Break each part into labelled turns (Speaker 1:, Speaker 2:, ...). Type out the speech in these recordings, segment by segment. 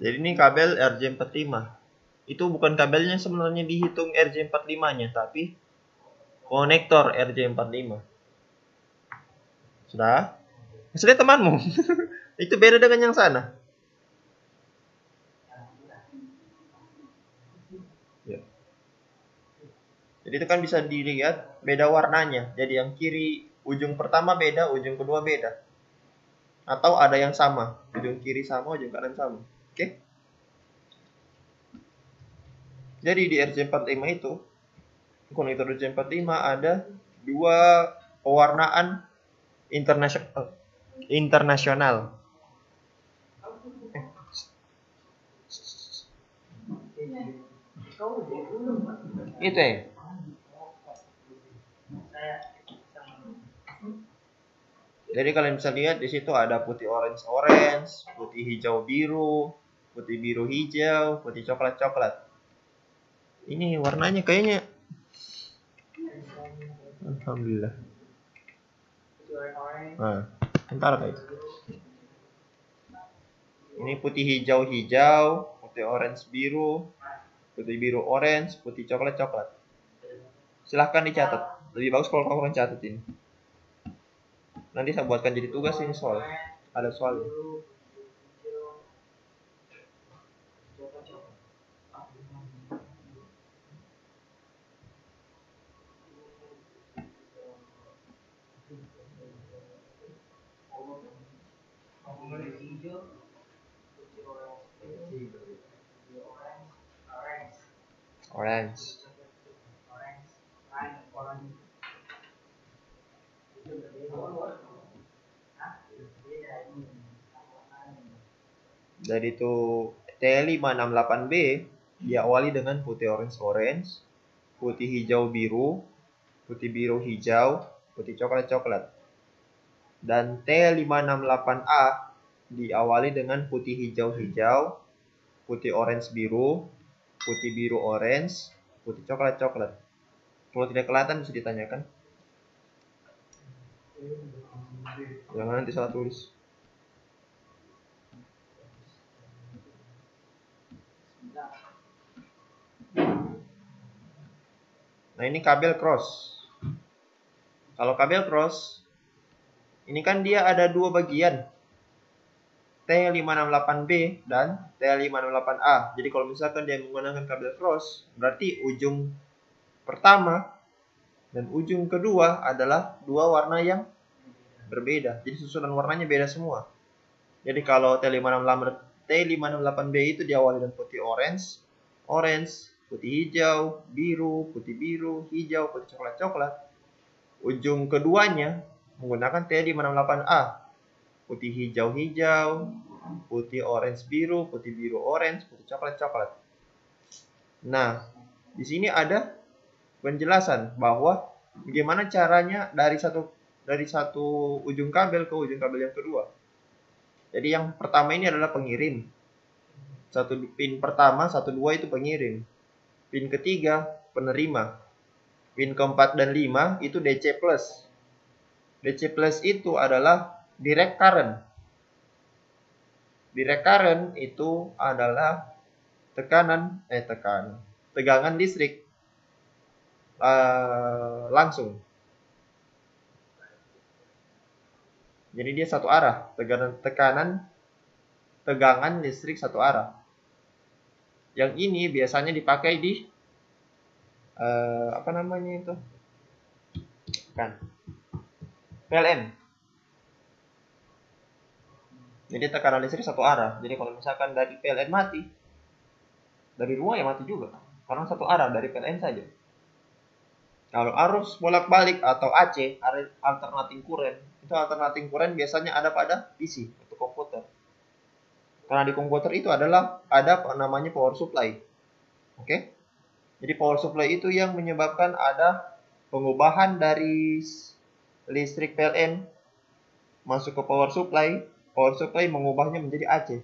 Speaker 1: Jadi ini kabel RJ45. Itu bukan kabelnya sebenarnya dihitung RJ45-nya, tapi konektor RJ45. Sudah? Sudah temanmu. Itu beda dengan yang sana. Ya. Jadi itu kan bisa dilihat beda warnanya. Jadi yang kiri ujung pertama beda, ujung kedua beda. Atau ada yang sama, ujung kiri sama, ujung kanan sama. Oke? Jadi di RJ45 itu, konektor RJ45 ada dua pewarnaan internasional. Itu ya. Jadi kalian bisa lihat di situ ada putih orange, putih hijau biru, putih biru hijau, putih coklat coklat. Ini warnanya kayaknya, alhamdulillah. Nah, entar kayak itu. Ini putih hijau hijau, putih orange biru, putih biru orange, putih coklat coklat. Silahkan dicatat. Lebih bagus kalau kamu catat ini. Nanti saya buatkan jadi tugas ini soal. Ada soal. Orange. Dari itu T568B diawali dengan putih orange, putih hijau biru, putih biru hijau, putih coklat coklat. Dan T568A diawali dengan putih hijau hijau, putih orange biru, putih biru orange, putih coklat coklat. Kalau tidak kelihatan bisa ditanyakan. Jangan nanti salah tulis. Nah ini kabel cross. Kalau kabel cross, ini kan dia ada dua bagian, T568B dan T568A. Jadi kalau misalkan dia menggunakan kabel cross, berarti ujung pertama dan ujung kedua adalah dua warna yang berbeda. Jadi susunan warnanya beda semua. Jadi kalau T568B itu diawali dengan putih orange, putih hijau, biru, hijau, putih coklat coklat. Ujung keduanya menggunakan T568A, putih hijau hijau, putih orange biru orange, putih coklat coklat. Nah, di sini ada penjelasan bahwa bagaimana caranya dari satu ujung kabel ke ujung kabel yang kedua. Jadi yang pertama ini adalah pengirim. Satu pin pertama, 1, 2 itu pengirim. Pin ketiga penerima. Pin keempat dan 5 itu DC plus. DC plus itu adalah direct current. Direct current itu adalah tegangan listrik langsung. Jadi dia satu arah, tegangan listrik satu arah. Yang ini biasanya dipakai di apa namanya itu? Kan. PLN. Jadi tekanan listrik satu arah. Jadi kalau misalkan dari PLN mati, dari rumah ya mati juga. Karena satu arah dari PLN saja. Kalau arus bolak-balik atau AC, alternating current, itu alternating current biasanya ada pada PC atau komputer. Karena di komputer itu ada namanya power supply. Oke? Jadi power supply itu yang menyebabkan ada pengubahan dari listrik PLN masuk ke power supply mengubahnya menjadi AC,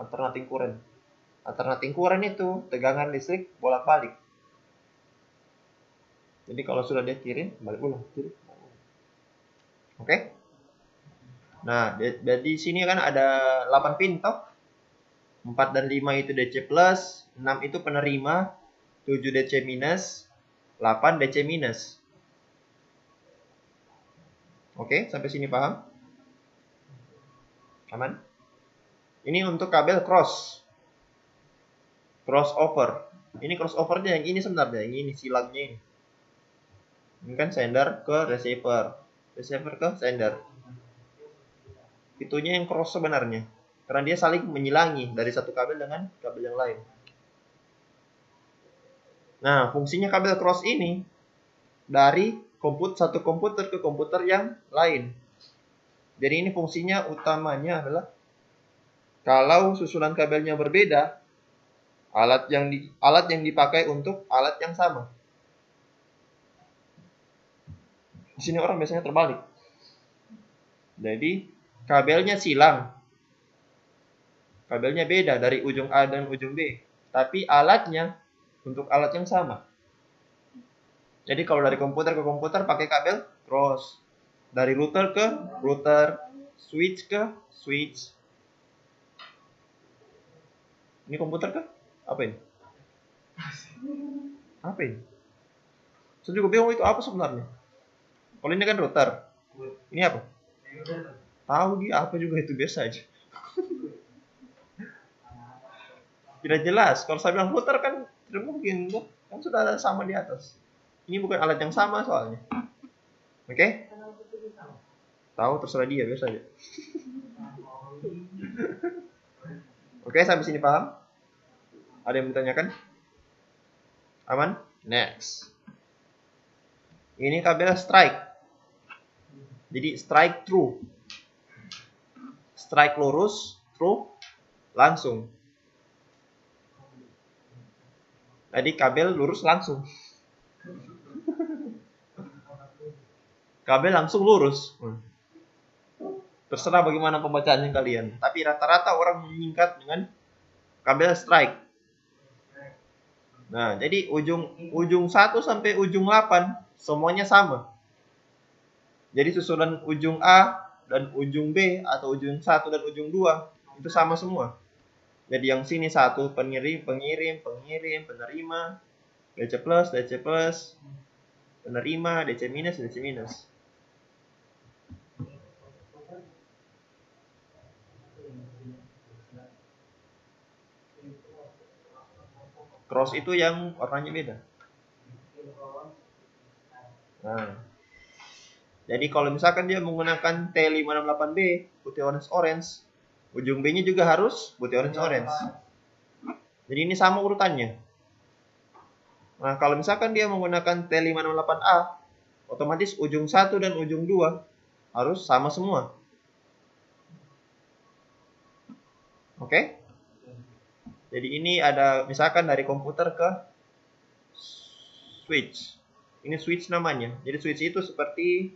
Speaker 1: alternating current. Alternating current itu tegangan listrik bolak-balik. Jadi kalau sudah dia kirim, balik ulang. Oke? Nah, di sini kan ada 8 pin toh. 4 dan 5 itu DC plus, 6 itu penerima, 7 DC minus, 8 DC minus. Oke, sampai sini paham? Aman? Ini untuk kabel crossover. Ini crossovernya yang ini sebenarnya, yang ini silangnya ini. Ini kan sender ke receiver, receiver ke sender. Itunya yang cross sebenarnya, karena dia saling menyilangi dari satu kabel dengan kabel yang lain. Nah, fungsinya kabel cross ini dari satu komputer ke komputer yang lain. Jadi ini fungsinya utamanya adalah kalau susunan kabelnya berbeda, alat yang dipakai untuk alat yang sama. Di sini orang biasanya terbalik. Jadi kabelnya silang. Kabelnya beda dari ujung A dan ujung B, tapi alatnya untuk alat yang sama. Jadi kalau dari komputer ke komputer pakai kabel cross. Dari router ke router, switch ke switch. Ini komputer ke? Apa ini? Apa ini? Saya juga bingung itu apa sebenarnya. Kalau ini kan router. Ini apa? Tahu dia apa juga itu biasa aja. Tidak jelas. Kalau saya bilang router kan tidak mungkin. Kan sudah ada sama di atas. Ini bukan alat yang sama soalnya. Oke? Tahu terserah dia biasa aja. Oke, sampai sini paham? Ada yang bertanyakan? Aman? Next. Ini kabel strike. Jadi strike through. Strike lurus, through langsung. Jadi kabel lurus langsung. Kabel langsung lurus. Terserah bagaimana pembacaannya kalian. Tapi rata-rata orang menyingkat dengan kabel strike. Nah, jadi ujung 1 sampai ujung 8 semuanya sama. Jadi susunan ujung A dan ujung B atau ujung 1 dan ujung 2 itu sama semua. Jadi yang sini satu pengirim, penerima, DC plus, penerima, DC minus. Cross itu yang warnanya beda. Nah, jadi kalau misalkan dia menggunakan T568B, putih orange, ujung B-nya juga harus putih orange. Jadi ini sama urutannya. Nah, kalau misalkan dia menggunakan T568A, otomatis ujung 1 dan ujung 2 harus sama semua. Oke? Jadi ini ada misalkan dari komputer ke switch. Ini switch namanya. Jadi switch itu seperti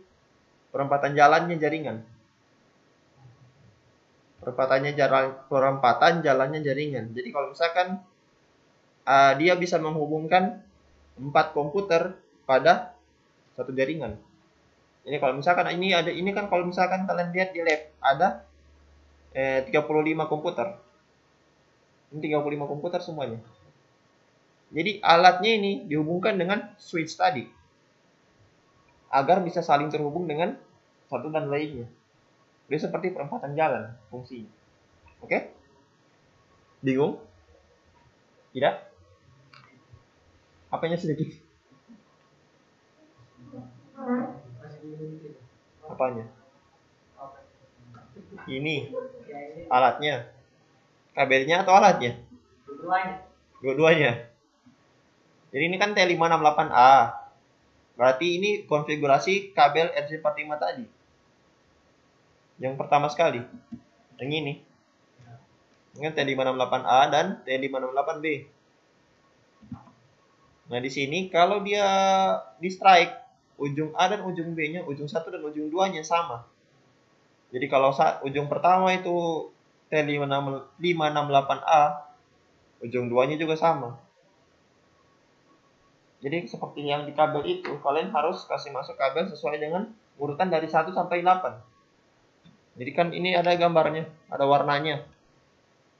Speaker 1: perempatan jalannya jaringan. Perempatan jalannya jaringan. Jadi kalau misalkan dia bisa menghubungkan 4 komputer pada satu jaringan. Ini kalau misalkan ini kan kalau misalkan kalian lihat di lab ada 35 komputer. Ini 35 komputer semuanya. Jadi alatnya ini dihubungkan dengan switch tadi agar bisa saling terhubung dengan satu dan lainnya. Dia seperti perempatan jalan fungsinya. Oke? Bingung? Tidak? Apanya sedikit? Apanya? Ini alatnya. Kabelnya atau alatnya? Dua-duanya. Jadi ini kan T568A. Berarti ini konfigurasi kabel RJ45 tadi. Yang pertama sekali. Yang ini. Dengan T568A dan T568B. Nah, di sini kalau dia di strike, ujung A dan ujung B-nya, ujung 1 dan ujung 2-nya sama. Jadi kalau ujung pertama itu T568A, ujung 2-nya juga sama. Jadi seperti yang di kabel itu, kalian harus kasih masuk kabel sesuai dengan urutan dari 1 sampai 8. Jadi kan ini ada gambarnya, ada warnanya.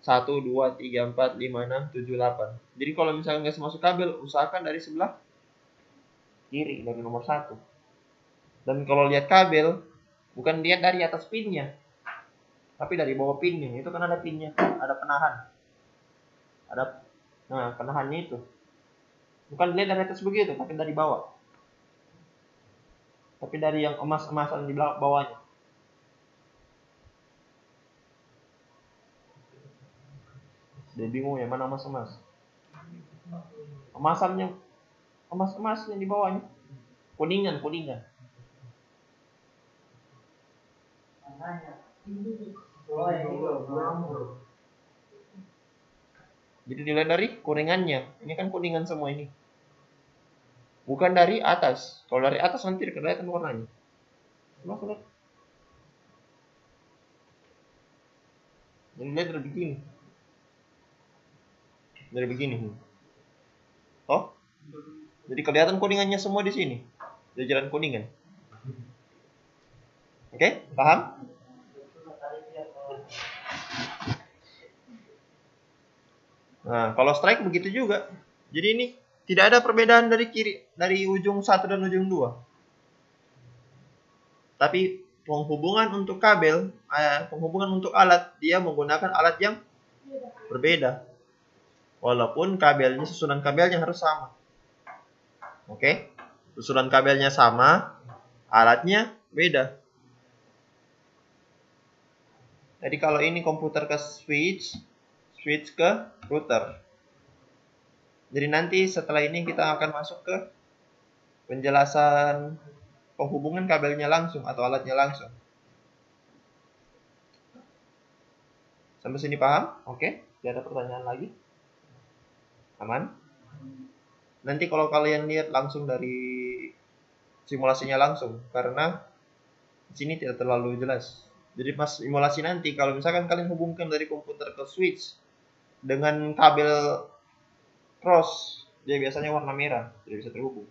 Speaker 1: 1, 2, 3, 4, 5, 6, 7, 8. Jadi kalau misalnya nggak masuk kabel, usahakan dari sebelah kiri, dari nomor 1. Dan kalau lihat kabel, bukan lihat dari atas pinnya, tapi dari bawah pinnya. Itu kan ada pinnya, ada penahan. Nah, penahannya itu. Bukan lihat dari atas begitu, tapi dari bawah. Tapi dari yang emas-emasan di bawahnya. Dia bingung ya, mana emas-emas. Emasannya, emas-emasnya di bawahnya. Kuningan. Jadi dilihat dari kuningannya. Ini kan kuningan semua ini. Bukan dari atas. Kalau dari atas nanti kelihatan warnanya. Lihat. Jadi lihat dari begini. Dari begini. Oh? Jadi kelihatan kuningannya semua di sini. Jajaran kuningan. Oke? Paham? Nah, kalau strike begitu juga. Jadi ini tidak ada perbedaan dari ujung 1 dan ujung 2. Tapi penghubungan untuk kabel, penghubungan untuk alat, dia menggunakan alat yang berbeda. Walaupun kabelnya, susunan kabelnya harus sama. Oke? Susunan kabelnya sama, alatnya beda. Jadi kalau ini komputer ke switch ke router. Jadi nanti setelah ini kita akan masuk ke penjelasan penghubungan kabelnya langsung atau alatnya langsung. Sampai sini paham? Oke, tidak ada pertanyaan lagi? Aman? Nanti kalau kalian lihat langsung dari simulasinya langsung, karena di sini tidak terlalu jelas. Jadi pas simulasi nanti, kalau misalkan kalian hubungkan dari komputer ke switch dengan kabel cross, dia biasanya warna merah, tidak bisa terhubung.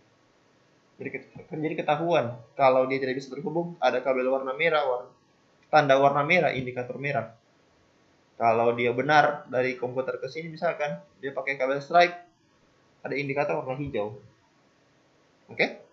Speaker 1: Jadi ketahuan kalau dia tidak bisa terhubung, ada kabel warna merah, tanda warna merah, indikator merah. Kalau dia benar dari komputer ke sini misalkan dia pakai kabel strike, ada indikator warna hijau. Oke?